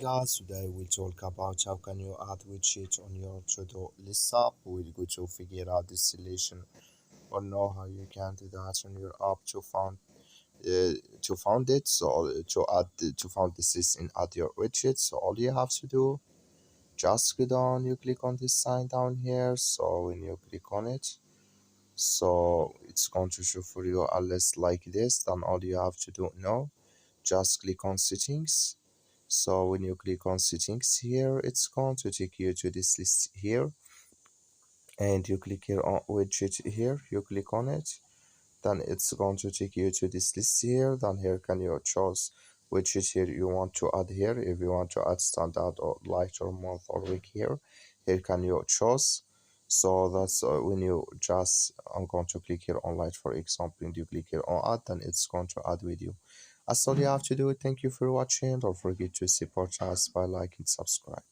Guys, today we'll talk about how can you add widget on your to-do list app. We're going to figure out this solution or know how you can do that on your app to found it. So to found this list and add your widget. So all you have to do, just go down, you click on this sign down here. So when you click on it, so it's going to show for you a list like this. Then all you have to do now, just click on settings. So when you click on settings here, it's going to take you to this list here, and you click here on widget here, you click on it, then it's going to take you to this list here. Then here can you choose widget here you want to add here. If you want to add standard or light or month or week here can you choose. So that's when you just, I'm going to click here on light for example, and you click here on add, then it's going to add with you. That's all you have to do. Thank you for watching. Don't forget to support us by liking, subscribe.